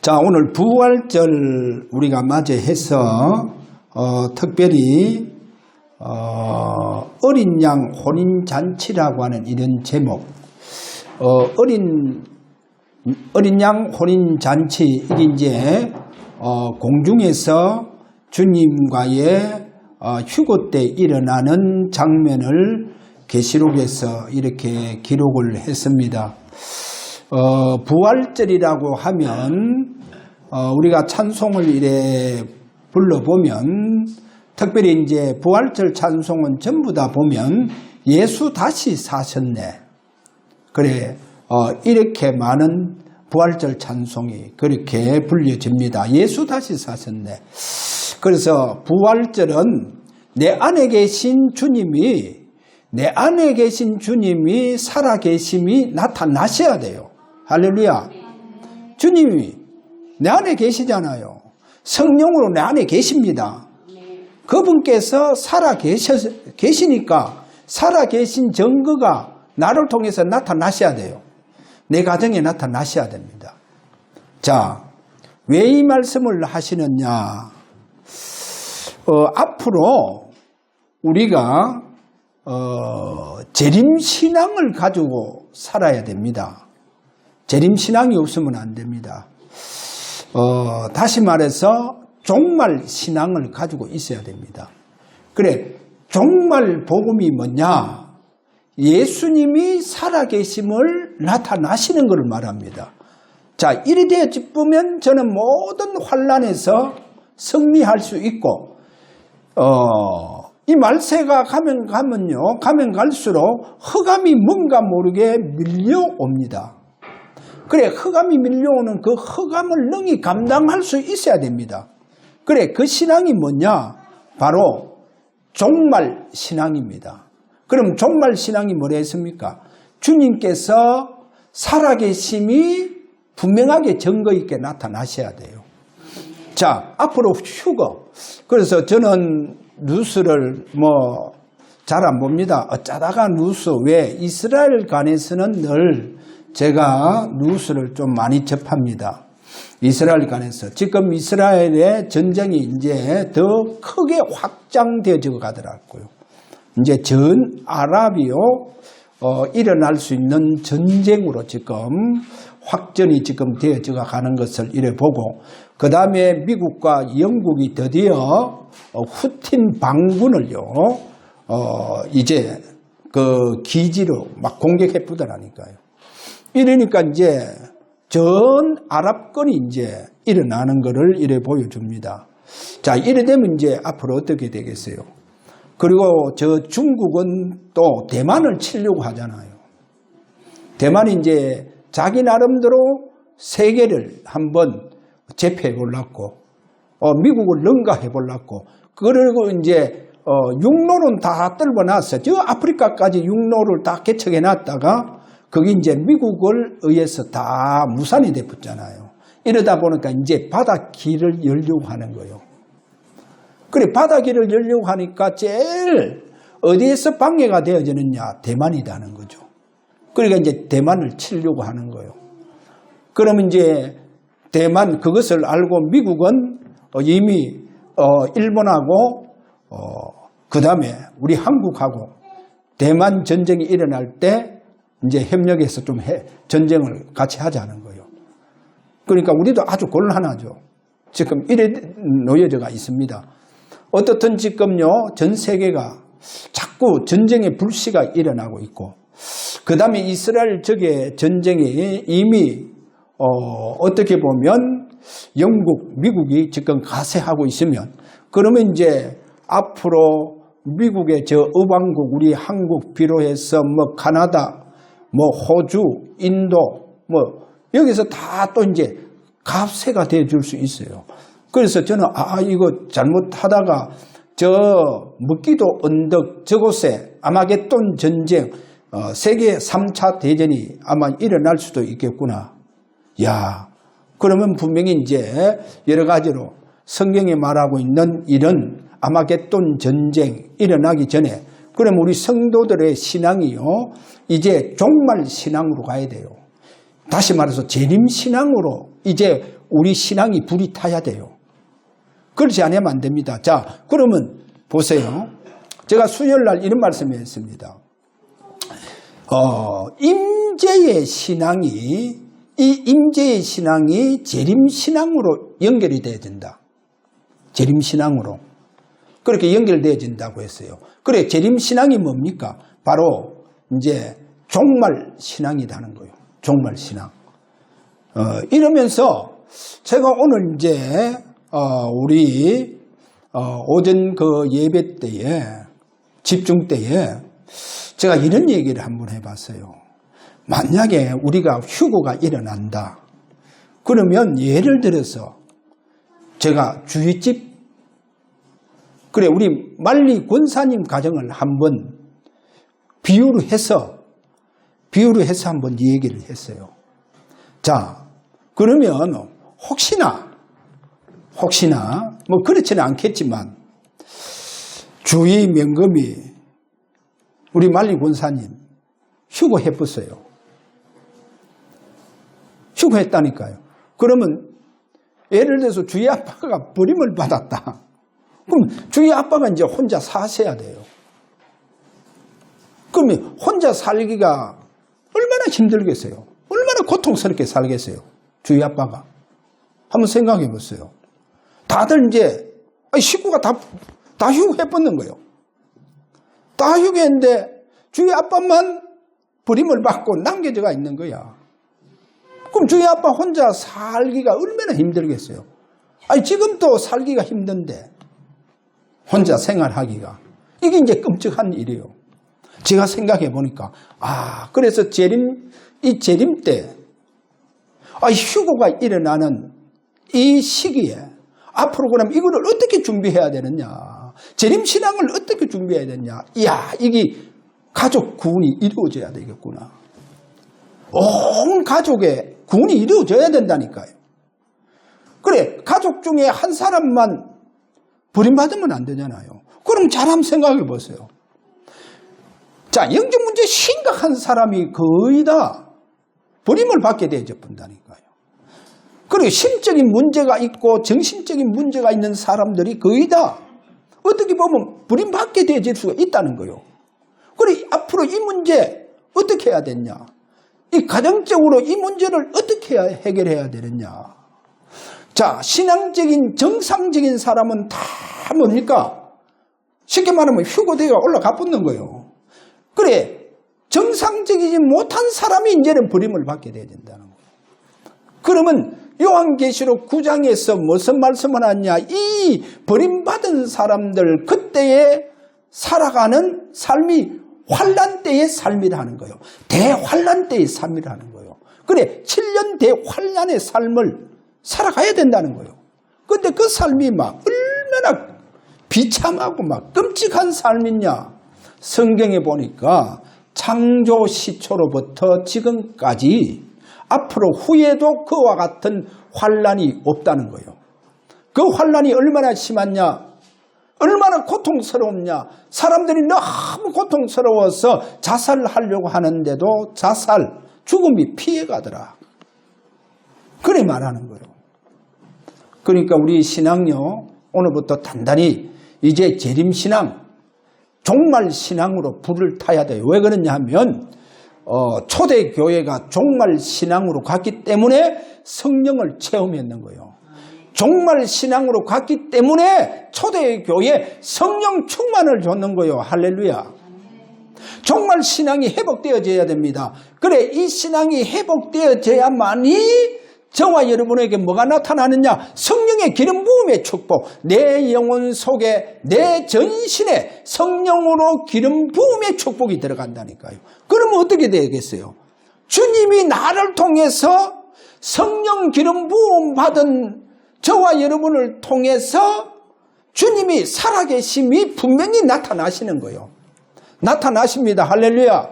자, 오늘 부활절 우리가 맞이해서 특별히 어린 양 혼인잔치라고 하는 이런 제목, 어린 양 혼인잔치, 이게 이제 공중에서 주님과의 휴거 때 일어나는 장면을 계시록에서 이렇게 기록을 했습니다. 부활절이라고 하면 우리가 찬송을 이래 불러보면, 특별히 이제 부활절 찬송은 전부 다 보면 예수 다시 사셨네, 그래 이렇게 많은 부활절 찬송이 그렇게 불려집니다. 예수 다시 사셨네. 그래서 부활절은 내 안에 계신 주님이 살아계심이 나타나셔야 돼요. 할렐루야. 주님이 내 안에 계시잖아요. 성령으로 내 안에 계십니다. 그분께서 계시니까 살아계신 증거가 나를 통해서 나타나셔야 돼요. 내 가정에 나타나셔야 됩니다. 자, 왜 이 말씀을 하시느냐? 앞으로 우리가 재림신앙을 가지고 살아야 됩니다. 재림신앙이 없으면 안 됩니다. 다시 말해서 종말신앙을 가지고 있어야 됩니다. 그래, 종말 복음이 뭐냐? 예수님이 살아계심을 나타나시는 것을 말합니다. 자, 이래 되어 보면 저는 모든 환난에서 승리할 수 있고, 이 말세가 가면 갈수록 흑암이 뭔가 모르게 밀려옵니다. 그래, 흑암이 밀려오는 그 흑암을 능히 감당할 수 있어야 됩니다. 그래, 그 신앙이 뭐냐? 바로 종말 신앙입니다. 그럼 종말 신앙이 뭐라 했습니까? 주님께서 살아계심이 분명하게 증거 있게 나타나셔야 돼요. 자, 앞으로 휴거. 그래서 저는 뉴스를 잘 안 봅니다. 어쩌다가 뉴스, 왜 이스라엘 관해서는 늘 제가 뉴스를 좀 많이 접합니다. 이스라엘 관해서. 지금 이스라엘의 전쟁이 이제 더 크게 확장되어지고 가더라고요. 이제 전 아랍이요, 일어날 수 있는 전쟁으로 지금 확전이 지금 되어져 가는 것을 이래 보고, 그 다음에 미국과 영국이 드디어 후틴 반군을요, 이제 그 기지로 막 공격해 부더라니까요. 이러니까 이제 전 아랍권이 이제 일어나는 것을 이래 보여줍니다. 자, 이래 되면 이제 앞으로 어떻게 되겠어요? 그리고 저 중국은 또 대만을 치려고 하잖아요. 대만이 이제 자기 나름대로 세계를 한번 제패해 보려고, 미국을 능가해 보려고, 그리고 이제 육로는 다 떨궈놨어. 저 아프리카까지 육로를 다 개척해 놨다가 그게 이제 미국을 의해서 다 무산이 돼 붙잖아요. 이러다 보니까 이제 바닷길을 열려고 하는 거예요. 그래, 바닷길을 열려고 하니까 제일 어디에서 방해가 되어지느냐? 대만이라는 거죠. 그러니까 이제 대만을 치려고 하는 거예요. 그러면 이제 대만, 그것을 알고 미국은 이미 일본하고 그 다음에 우리 한국하고 대만 전쟁이 일어날 때 이제 협력해서 좀 전쟁을 같이 하자는 거예요. 그러니까 우리도 아주 곤란하죠. 지금 이래 놓여져가 있습니다. 어떻든 지금요, 전 세계가 자꾸 전쟁의 불씨가 일어나고 있고, 그 다음에 이스라엘 적의 전쟁이 이미 어떻게 보면 영국, 미국이 지금 가세하고 있으면, 그러면 이제 앞으로 미국의 저 의왕국, 우리 한국 비롯해서 카나다, 호주, 인도, 여기서 다 또 이제 갑세가 되어줄 수 있어요. 그래서 저는, 이거 잘못하다가 먹기도 언덕 저곳에 아마겟돈 전쟁, 세계 3차 대전이 아마 일어날 수도 있겠구나. 야, 그러면 분명히 이제 여러 가지로 성경에 말하고 있는 이런 아마겟돈 전쟁 일어나기 전에, 그럼 우리 성도들의 신앙이요, 이제 종말 신앙으로 가야 돼요. 다시 말해서 재림 신앙으로 이제 우리 신앙이 불이 타야 돼요. 그렇지 않으면 안 됩니다. 자, 그러면 보세요. 제가 수요일날 이런 말씀을 했습니다. 임재의 신앙이, 이 임재의 신앙이 재림신앙으로 연결이 되어야 된다. 재림신앙으로. 그렇게 연결되어진다고 했어요. 그래, 재림신앙이 뭡니까? 바로 이제 종말신앙이라는 거예요. 종말신앙. 이러면서 제가 오늘 이제 우리 오전 그 예배 때에, 집중 때에 제가 이런 얘기를 한번 해봤어요. 만약에 우리가 휴고가 일어난다. 그러면 예를 들어서 제가 주윗집, 그래, 우리 만리 권사님 가정을 한번 비유로 해서 한번 얘기를 했어요. 자, 그러면 혹시나 뭐 그렇지는 않겠지만 주의 명금이 우리 만리 권사님 휴고해봤어요. 휴고했다니까요. 그러면 예를 들어서 주의 아빠가 버림을 받았다. 그럼 주의 아빠가 이제 혼자 사셔야 돼요. 그러면 혼자 살기가 얼마나 힘들겠어요? 얼마나 고통스럽게 살겠어요? 주의 아빠가. 한번 생각해 보세요. 다들 이제 식구가 다 휴고해버는 거예요. 다 휴고했는데 주의 아빠만 버림을 받고 남겨져가 있는 거야. 그럼 주의 아빠 혼자 살기가 얼마나 힘들겠어요? 아니, 지금도 살기가 힘든데 혼자 생활하기가. 이게 이제 끔찍한 일이에요. 제가 생각해 보니까, 그래서 이 재림 때, 휴고가 일어나는 이 시기에 앞으로 그럼 이거를 어떻게 준비해야 되느냐. 재림신앙을 어떻게 준비해야 되느냐. 이야, 이게 가족 구원이 이루어져야 되겠구나. 온 가족의 구원이 이루어져야 된다니까요. 그래, 가족 중에 한 사람만 버림받으면 안 되잖아요. 그럼 잘 한번 생각해 보세요. 자, 영적 문제 심각한 사람이 거의 다 버림을 받게 되어져 본다니까요. 그리고 심적인 문제가 있고 정신적인 문제가 있는 사람들이 거의 다 어떻게 보면 버림받게 되어질 수가 있다는 거예요. 그래, 앞으로 이 문제 어떻게 해야 되냐? 이 가정적으로 이 문제를 어떻게 해결해야 되느냐? 자, 신앙적인 정상적인 사람은 다 뭡니까? 쉽게 말하면 휴고대가 올라가 붙는 거예요. 그래, 정상적이지 못한 사람이 이제는 버림을 받게 돼야 된다는 거예요. 그러면 요한계시록 9장에서 무슨 말씀을 하냐? 이 버림받은 사람들 그때에 살아가는 삶이 환난 때의 삶이라는 거예요. 대환난 때의 삶이라는 거예요. 그래, 7년 대환난의 삶을 살아가야 된다는 거예요. 근데 그 삶이 막 얼마나 비참하고 막 끔찍한 삶이냐. 성경에 보니까 창조 시초로부터 지금까지 앞으로 후에도 그와 같은 환난이 없다는 거예요. 그 환난이 얼마나 심하냐, 얼마나 고통스러웠냐. 사람들이 너무 고통스러워서 자살하려고 하는데도 죽음이 피해가더라. 그래 말하는 거예요. 그러니까 우리 신앙요, 오늘부터 단단히 이제 재림신앙, 종말신앙으로 불을 타야 돼요. 왜 그러냐 하면 초대교회가 종말신앙으로 갔기 때문에 성령을 체험했는 거예요. 종말신앙으로 갔기 때문에 초대교회에 성령 충만을 줬는 거예요. 할렐루야. 종말신앙이 회복되어져야 됩니다. 그래, 이 신앙이 회복되어져야만이 저와 여러분에게 뭐가 나타나느냐? 성령의 기름 부음의 축복. 내 영혼 속에, 내 전신에 성령으로 기름 부음의 축복이 들어간다니까요. 그러면 어떻게 되겠어요? 주님이 나를 통해서 성령 기름 부음 받은 저와 여러분을 통해서 주님이 살아계심이 분명히 나타나시는 거예요. 나타나십니다. 할렐루야.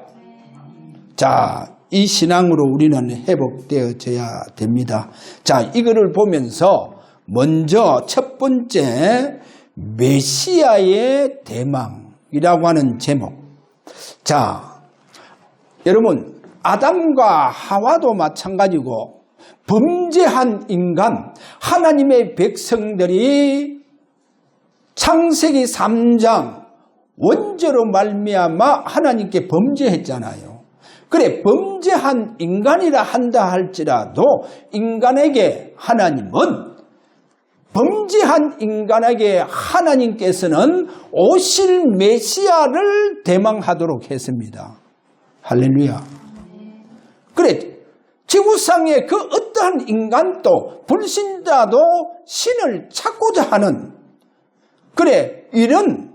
자, 이 신앙으로 우리는 회복되어져야 됩니다. 자, 이거를 보면서 먼저 첫 번째 메시아의 대망이라고 하는 제목. 자, 여러분, 아담과 하와도 마찬가지고 범죄한 인간, 하나님의 백성들이 창세기 3장 원죄로 말미암아 하나님께 범죄했잖아요. 그래, 범죄한 인간이라 한다 할지라도 인간에게 하나님은, 범죄한 인간에게 하나님께서는 오실 메시아를 대망하도록 했습니다. 할렐루야. 그래, 지구상의 그 어떠한 인간도, 불신자도 신을 찾고자 하는, 그래, 이런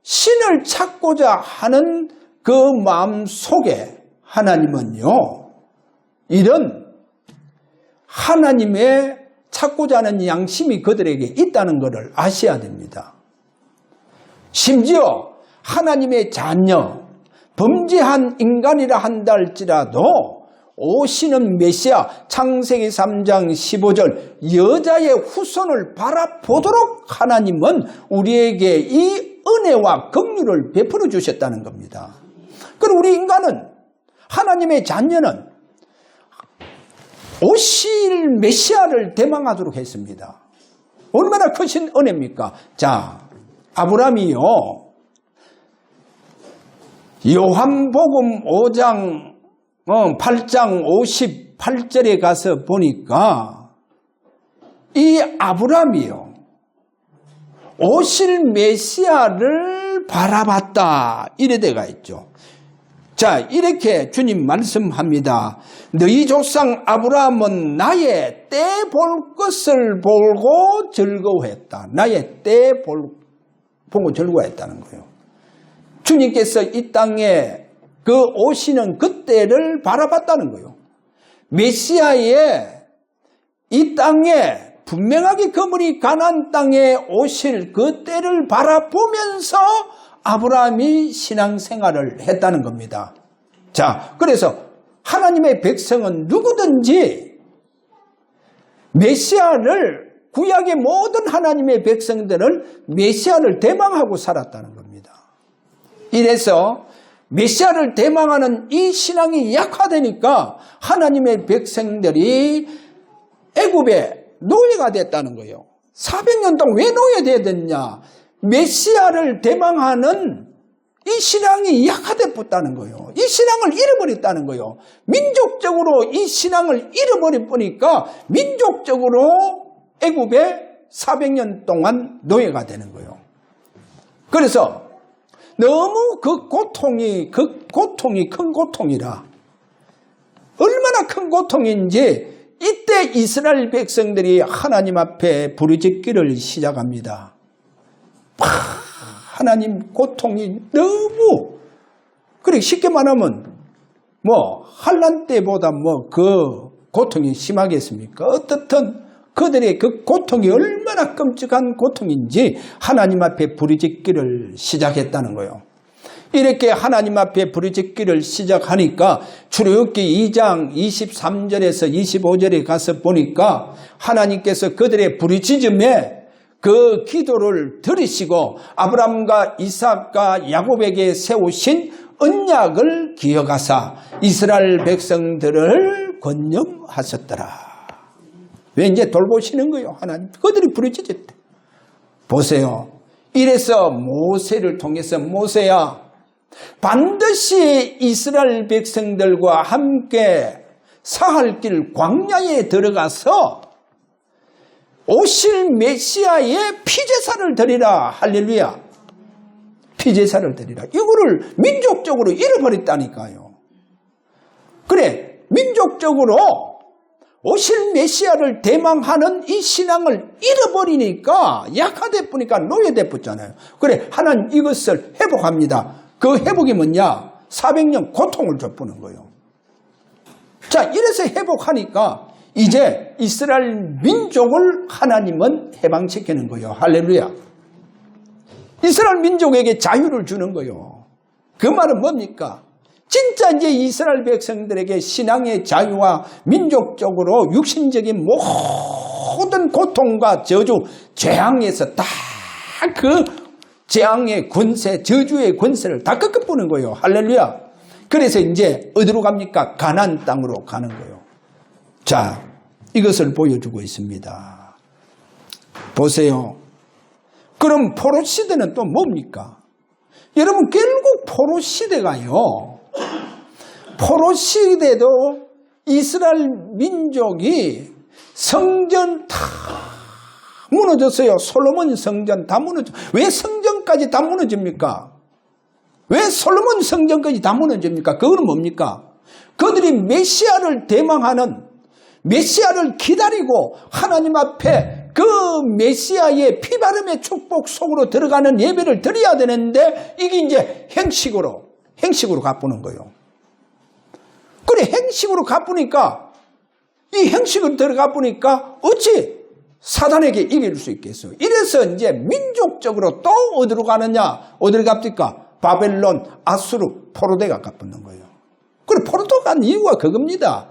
신을 찾고자 하는 그 마음 속에 하나님은요, 이런 하나님의 찾고자 하는 양심이 그들에게 있다는 것을 아셔야 됩니다. 심지어 하나님의 자녀, 범죄한 인간이라 한다 할지라도 오시는 메시아, 창세기 3장 15절 여자의 후손을 바라보도록 하나님은 우리에게 이 은혜와 긍휼을 베풀어 주셨다는 겁니다. 그리고 우리 인간은, 하나님의 자녀는 오실 메시아를 대망하도록 했습니다. 얼마나 크신 은혜입니까? 자, 아브라함이요, 요한복음 5장 8장 58절에 가서 보니까 이 아브라함이요, 오실 메시아를 바라봤다, 이래 돼가 있죠. 자, 이렇게 주님 말씀합니다. 너희 조상 아브라함은 나의 때 볼 것을 보고 즐거워했다. 나의 때 보고 즐거워했다는 거예요. 주님께서 이 땅에 그 오시는 그 때를 바라봤다는 거예요. 메시아의 이 땅에 분명하게 그분이 가나안 땅에 오실 그 때를 바라보면서 아브라함이 신앙생활을 했다는 겁니다. 자, 그래서 하나님의 백성은 누구든지 메시아를, 구약의 모든 하나님의 백성들은 메시아를 대망하고 살았다는 겁니다. 이래서 메시아를 대망하는 이 신앙이 약화되니까 하나님의 백성들이 애굽의 노예가 됐다는 거예요. 400년 동안 왜 노예돼야 됐냐? 메시아를 대망하는 이 신앙이 약화되었다는 거예요. 이 신앙을 잃어버렸다는 거예요. 민족적으로 이 신앙을 잃어버리니까 민족적으로 애굽에 400년 동안 노예가 되는 거예요. 그래서 너무 그 고통이 큰 고통이라, 얼마나 큰 고통인지 이때 이스라엘 백성들이 하나님 앞에 부르짖기를 시작합니다. 하나님, 고통이 너무, 그래 쉽게 말하면 환난 때보다 그 고통이 심하겠습니까? 어떻든 그들의 그 고통이 얼마나 끔찍한 고통인지 하나님 앞에 부르짖기를 시작했다는 거예요. 이렇게 하나님 앞에 부르짖기를 시작하니까 출애굽기 2장 23절에서 25절에 가서 보니까 하나님께서 그들의 부르짖음에 그 기도를 들으시고 아브라함과 이삭과 야곱에게 세우신 언약을 기억하사 이스라엘 백성들을 권념하셨더라. 왜 이제 돌보시는 거예요, 하나님. 그들이 부르짖었대. 보세요. 이래서 모세를 통해서, 모세야, 반드시 이스라엘 백성들과 함께 사할 길 광야에 들어가서 오실 메시아의 피제사를 드리라. 할렐루야. 피제사를 드리라. 이거를 민족적으로 잃어버렸다니까요. 그래, 민족적으로 오실 메시아를 대망하는 이 신앙을 잃어버리니까, 약화돼 보니까 노예돼 붙잖아요. 그래, 하나님 이것을 회복합니다. 그 회복이 뭐냐? 400년 고통을 줬부는 거예요. 자, 이래서 회복하니까 이제 이스라엘 민족을 하나님은 해방시키는 거예요. 할렐루야. 이스라엘 민족에게 자유를 주는 거예요. 그 말은 뭡니까? 진짜 이제 이스라엘 백성들에게 신앙의 자유와 민족적으로 육신적인 모든 고통과 저주, 재앙에서 다 그 재앙의 권세, 저주의 권세를 다 꺾어보는 거예요. 할렐루야. 그래서 이제 어디로 갑니까? 가나안 땅으로 가는 거예요. 자, 이것을 보여주고 있습니다. 보세요. 그럼 포로 시대는 또 뭡니까? 여러분, 결국 포로 시대가요. 포로 시대도 이스라엘 민족이 성전 다 무너졌어요. 솔로몬 성전 다 무너졌어요. 왜 성전까지 다 무너집니까? 왜 솔로몬 성전까지 다 무너집니까? 그거는 뭡니까? 그들이 메시아를 대망하는, 메시아를 기다리고 하나님 앞에 그 메시아의 피바름의 축복 속으로 들어가는 예배를 드려야 되는데, 이게 이제 행식으로 갚는 거예요. 그래, 행식으로 갚으니까, 이 행식으로 들어가 보니까 어찌 사단에게 이길 수 있겠어요? 이래서 이제 민족적으로 또 어디로 가느냐? 어디를 갑니까? 바벨론, 아수르, 포로대가 갚는 거예요. 그래, 포로대 간 이유가 그겁니다.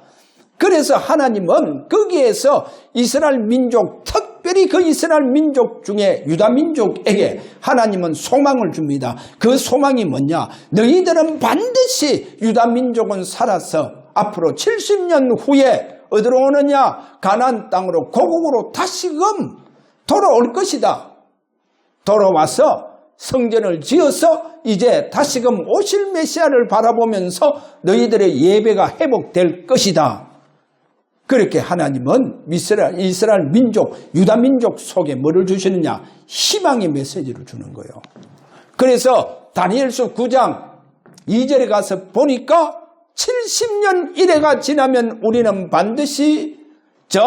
그래서 하나님은 거기에서 이스라엘 민족, 특별히 그 이스라엘 민족 중에 유다 민족에게 하나님은 소망을 줍니다. 그 소망이 뭐냐? 너희들은 반드시 유다 민족은 살아서 앞으로 70년 후에 어디로 오느냐? 가나안 땅으로, 고국으로 다시금 돌아올 것이다. 돌아와서 성전을 지어서 이제 다시금 오실 메시아를 바라보면서 너희들의 예배가 회복될 것이다. 그렇게 하나님은 이스라엘 민족, 유다 민족 속에 뭐를 주시느냐? 희망의 메시지를 주는 거예요. 그래서 다니엘서 9장 2절에 가서 보니까 70년 이래가 지나면 우리는 반드시 저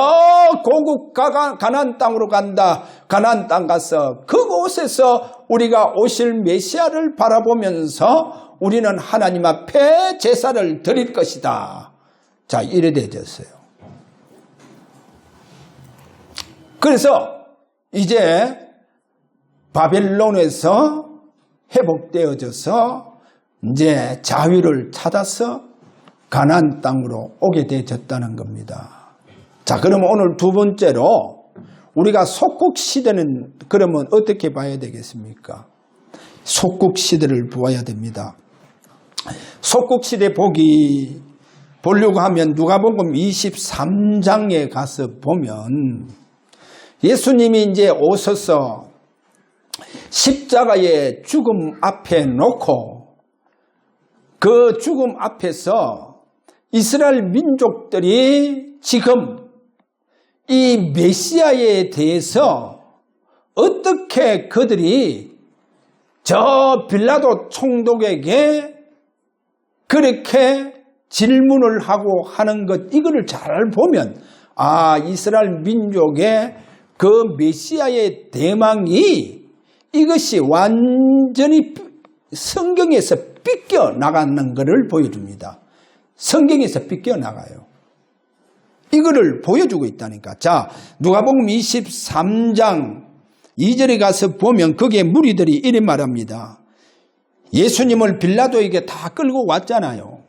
고국 가나안 땅으로 간다. 가나안 땅 가서 그곳에서 우리가 오실 메시아를 바라보면서 우리는 하나님 앞에 제사를 드릴 것이다. 자, 이래 되었어요. 그래서 이제 바벨론에서 회복되어져서 이제 자유를 찾아서 가나안 땅으로 오게 되어졌다는 겁니다. 자, 그러면 오늘 두 번째로 우리가 속국시대는 그러면 어떻게 봐야 되겠습니까? 속국시대를 보아야 됩니다. 속국시대 보려고 하면 누가복음 23장에 가서 보면 예수님이 이제 오셔서 십자가의 죽음 앞에 놓고 그 죽음 앞에서 이스라엘 민족들이 지금 이 메시아에 대해서 어떻게 그들이 저 빌라도 총독에게 그렇게 질문을 하고 하는 것, 이거를 잘 보면 이스라엘 민족의 그 메시아의 대망이 이것이 완전히 성경에서 삐껴 나가는 것을 보여줍니다. 성경에서 삐껴 나가요. 이거를 보여주고 있다니까. 자, 누가복음 23장 2절에 가서 보면 거기에 무리들이 이래 말합니다. 예수님을 빌라도에게 다 끌고 왔잖아요.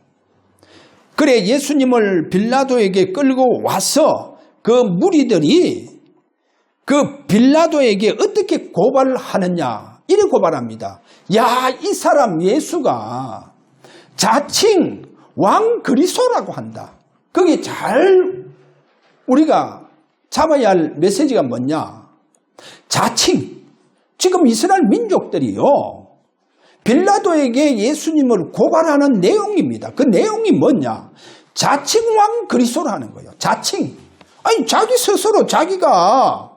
그래, 예수님을 빌라도에게 끌고 와서 그 무리들이 그 빌라도에게 어떻게 고발을 하느냐, 이래 고발합니다. 야, 이 사람 예수가 자칭 왕 그리스도라고 한다. 거기 잘 우리가 잡아야 할 메시지가 뭐냐? 자칭. 지금 이스라엘 민족들이요, 빌라도에게 예수님을 고발하는 내용입니다. 그 내용이 뭐냐? 자칭 왕 그리스도라는 거예요. 자칭. 아니, 자기 스스로 자기가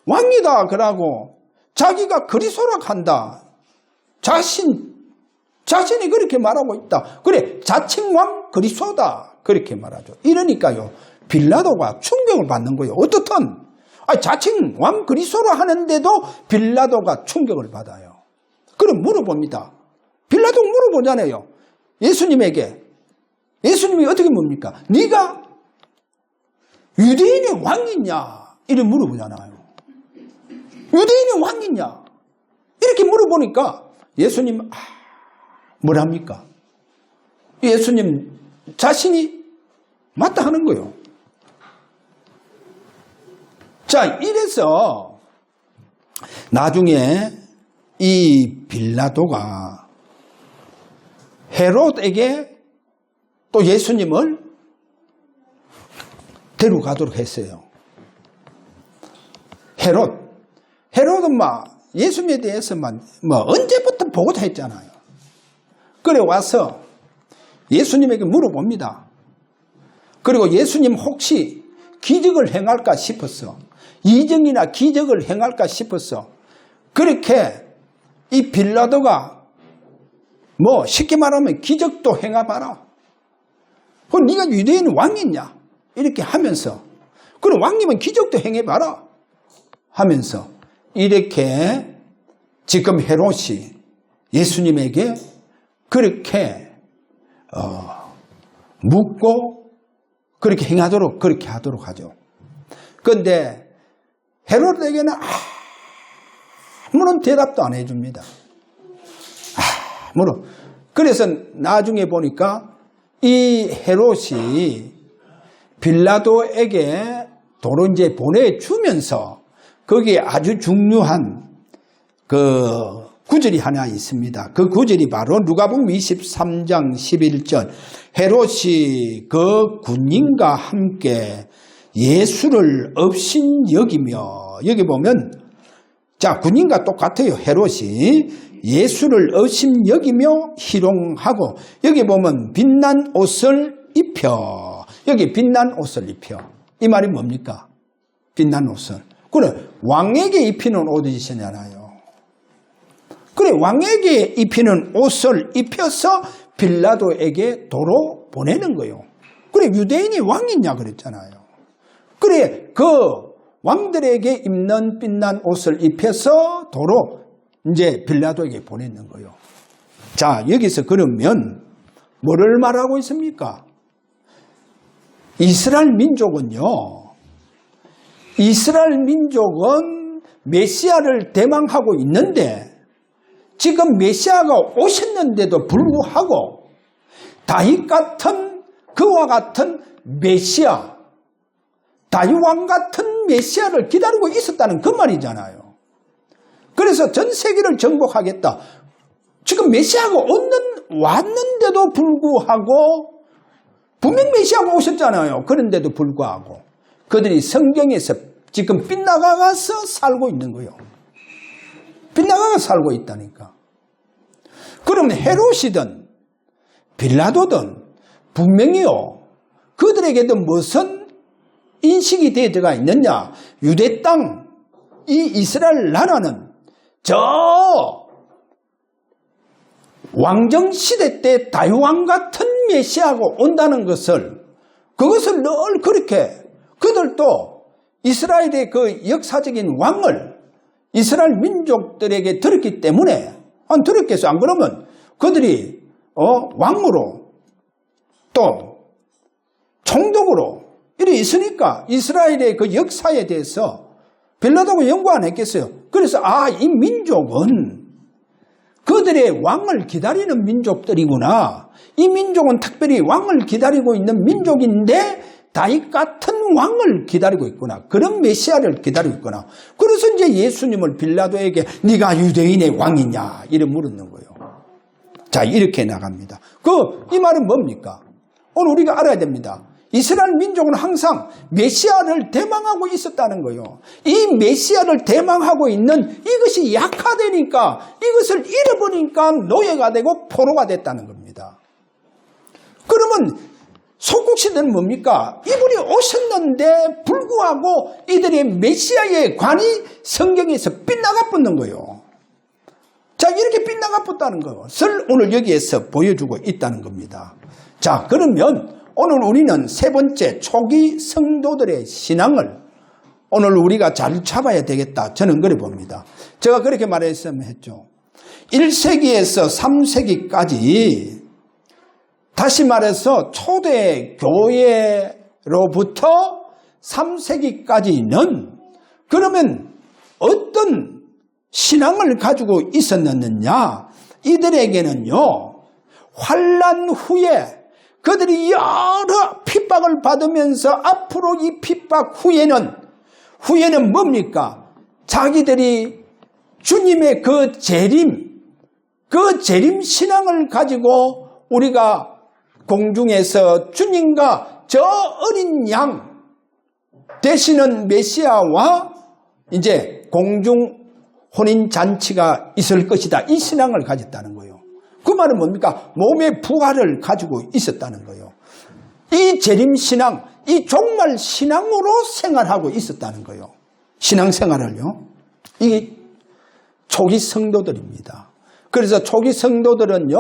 왕이다 그러고 자기가 그리스도라고 한다. 자신이 그렇게 말하고 있다. 그래, 자칭 왕 그리스도다. 그렇게 말하죠. 이러니까요, 빌라도가 충격을 받는 거예요. 어떻든 자칭 왕 그리스도라 하는데도 빌라도가 충격을 받아요. 그럼 물어봅니다. 빌라도 물어보잖아요. 예수님에게. 예수님이 어떻게 묻습니까? 네가 유대인의 왕이냐? 이렇게 물어보잖아요. 유대인의 왕이냐? 이렇게 물어보니까 예수님 뭐랍니까? 예수님 자신이 맞다 하는 거예요. 자, 이래서 나중에 이 빌라도가 헤롯에게 또 예수님을 데려가도록 했어요. 헤롯은 예수님에 대해서만 언제부터 보고자 했잖아요. 그래 와서 예수님에게 물어봅니다. 그리고 예수님 혹시 기적을 행할까 싶었어. 이정이나 기적을 행할까 싶었어. 그렇게 이 빌라도가 쉽게 말하면 기적도 행해봐라. 네가 유대인 왕이냐? 이렇게 하면서 그럼 왕이면 기적도 행해봐라 하면서 이렇게 지금 헤롯이 예수님에게 그렇게 묻고 그렇게 행하도록 그렇게 하도록 하죠. 그런데 헤롯에게는 아무런 대답도 안 해줍니다. 아무런. 그래서 나중에 보니까 이 헤롯이 빌라도에게 도로 이제 보내주면서 거기에 아주 중요한 그 구절이 하나 있습니다. 그 구절이 바로 누가복음 23장 11절 헤롯이 그 군인과 함께 예수를 업신여기며 여기 보면 자 군인과 똑같아요. 헤롯이 예수를 업신여기며 희롱하고 여기 보면 빛난 옷을 입혀 여기 빛난 옷을 입혀 이 말이 뭡니까? 빛난 옷을 그래 왕에게 입히는 옷이잖아요. 그래 왕에게 입히는 옷을 입혀서 빌라도에게 도로 보내는 거예요. 그래 유대인이 왕이냐 그랬잖아요. 그래 그 왕들에게 입는 빛난 옷을 입혀서 도로 이제 빌라도에게 보내는 거예요. 자 여기서 그러면 뭐를 말하고 있습니까? 이스라엘 민족은 메시아를 대망하고 있는데 지금 메시아가 오셨는데도 불구하고 다윗 같은 그와 같은 메시아 다윗왕 같은 메시아를 기다리고 있었다는 그 말이잖아요. 그래서 전 세계를 정복하겠다. 지금 메시아가 왔는데도 불구하고 분명 메시아가 오셨잖아요. 그런데도 불구하고 그들이 성경에서 지금 빗나가서 살고 있는 거예요. 빗나가서 살고 있다니까. 그러면 헤롯이든 빌라도든 분명히요. 그들에게도 무슨 인식이 되어가 있느냐. 유대 땅, 이 이스라엘 나라는 저 왕정시대 때 다윗왕 같은 메시아가 온다는 것을 그것을 늘 그렇게 그들도 이스라엘의 그 역사적인 왕을 이스라엘 민족들에게 들었기 때문에 안 들었겠어. 안 그러면 그들이 왕으로 또 총독으로 이래 있으니까 이스라엘의 그 역사에 대해서 빌라도가 연구 안 했겠어요. 그래서 이 민족은 그들의 왕을 기다리는 민족들이구나. 이 민족은 특별히 왕을 기다리고 있는 민족인데 다윗 같은 왕을 기다리고 있구나. 그런 메시아를 기다리고 있구나. 그래서 이제 예수님을 빌라도에게 네가 유대인의 왕이냐 이래 물었는 거예요. 자 이렇게 나갑니다. 이 말은 뭡니까? 오늘 우리가 알아야 됩니다. 이스라엘 민족은 항상 메시아를 대망하고 있었다는 거예요. 이 메시아를 대망하고 있는 이것이 약화되니까 이것을 잃어버리니까 노예가 되고 포로가 됐다는 겁니다. 그러면 속국시대는 뭡니까? 이분이 오셨는데 불구하고 이들의 메시아의 관이 성경에서 빗나가 붙는 거예요. 자 이렇게 빗나가 붙다는 것을 오늘 여기에서 보여주고 있다는 겁니다. 자 그러면 오늘 우리는 세 번째 초기 성도들의 신앙을 오늘 우리가 잘 잡아야 되겠다. 저는 그래 봅니다. 제가 그렇게 말했으면 했죠. 1세기에서 3세기까지 다시 말해서 초대 교회로부터 3세기까지는 그러면 어떤 신앙을 가지고 있었느냐? 이들에게는요. 환난 후에 그들이 여러 핍박을 받으면서 앞으로 이 핍박 후에는 뭡니까? 자기들이 주님의 그 재림 신앙을 가지고 우리가 공중에서 주님과 저 어린 양 되시는 메시아와 이제 공중 혼인 잔치가 있을 것이다. 이 신앙을 가졌다는 거예요. 그 말은 뭡니까? 몸의 부활을 가지고 있었다는 거예요. 이 재림신앙, 이 종말 신앙으로 생활하고 있었다는 거예요. 신앙생활을요. 이게 초기 성도들입니다. 그래서 초기 성도들은요,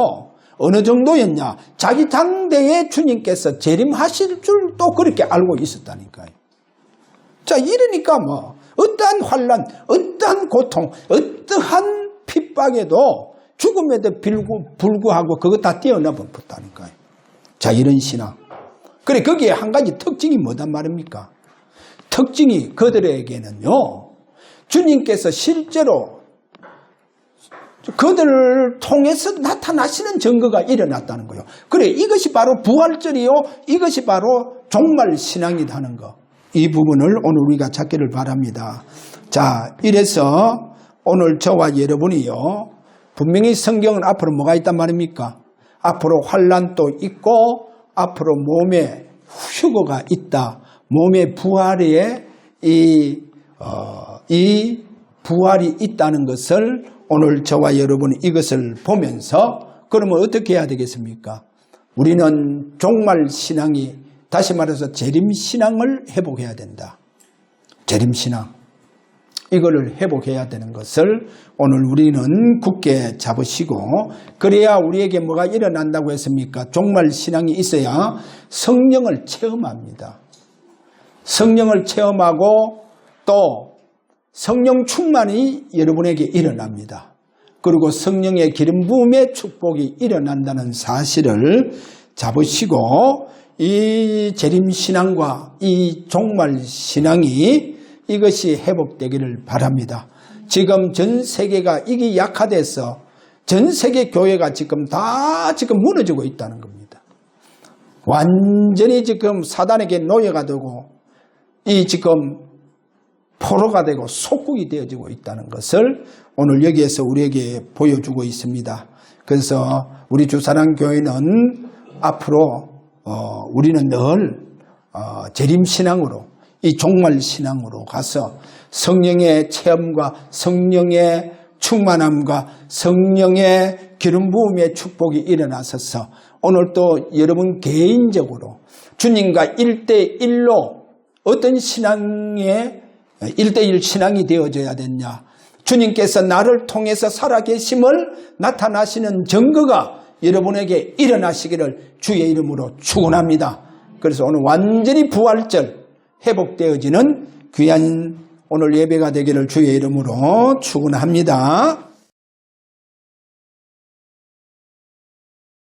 어느 정도였냐? 자기 당대에 주님께서 재림하실 줄 또 그렇게 알고 있었다니까요. 자, 이러니까 뭐 어떠한 환난, 어떠한 고통, 어떠한 핍박에도 죽음에도 불구하고 그거 다 뛰어넘었다니까요. 자, 이런 신앙. 그래, 거기에 한 가지 특징이 뭐단 말입니까? 특징이 그들에게는요, 주님께서 실제로 그들을 통해서 나타나시는 증거가 일어났다는 거예요. 그래, 이것이 바로 부활절이요, 이것이 바로 종말 신앙이라는 거. 이 부분을 오늘 우리가 찾기를 바랍니다. 자, 이래서 오늘 저와 여러분이요, 분명히 성경은 앞으로 뭐가 있단 말입니까? 앞으로 환난도 있고 앞으로 몸에 휴거가 있다. 몸의 부활에 이 부활이 있다는 것을 오늘 저와 여러분이 이것을 보면서 그러면 어떻게 해야 되겠습니까? 우리는 종말 신앙이 다시 말해서 재림신앙을 회복해야 된다. 재림신앙. 이거를 회복해야 되는 것을 오늘 우리는 굳게 잡으시고 그래야 우리에게 뭐가 일어난다고 했습니까? 종말 신앙이 있어야 성령을 체험합니다. 성령을 체험하고 또 성령 충만이 여러분에게 일어납니다. 그리고 성령의 기름 부음의 축복이 일어난다는 사실을 잡으시고 이 재림신앙과 이 종말신앙이 이것이 회복되기를 바랍니다. 지금 전 세계가 이게 약화돼서 전 세계 교회가 지금 다 무너지고 있다는 겁니다. 완전히 지금 사단에게 노예가 되고 이 지금 포로가 되고 속국이 되어지고 있다는 것을 오늘 여기에서 우리에게 보여주고 있습니다. 그래서 우리 주사랑교회는 앞으로 우리는 늘 재림신앙으로 이 종말신앙으로 가서 성령의 체험과 성령의 충만함과 성령의 기름 부음의 축복이 일어나셔서 오늘 또 여러분 개인적으로 주님과 1대1로 어떤 신앙의 1대1 신앙이 되어져야 되냐. 주님께서 나를 통해서 살아계심을 나타나시는 증거가 여러분에게 일어나시기를 주의 이름으로 축원합니다. 그래서 오늘 완전히 부활절 회복되어지는 귀한 오늘 예배가 되기를 주의 이름으로 축원합니다.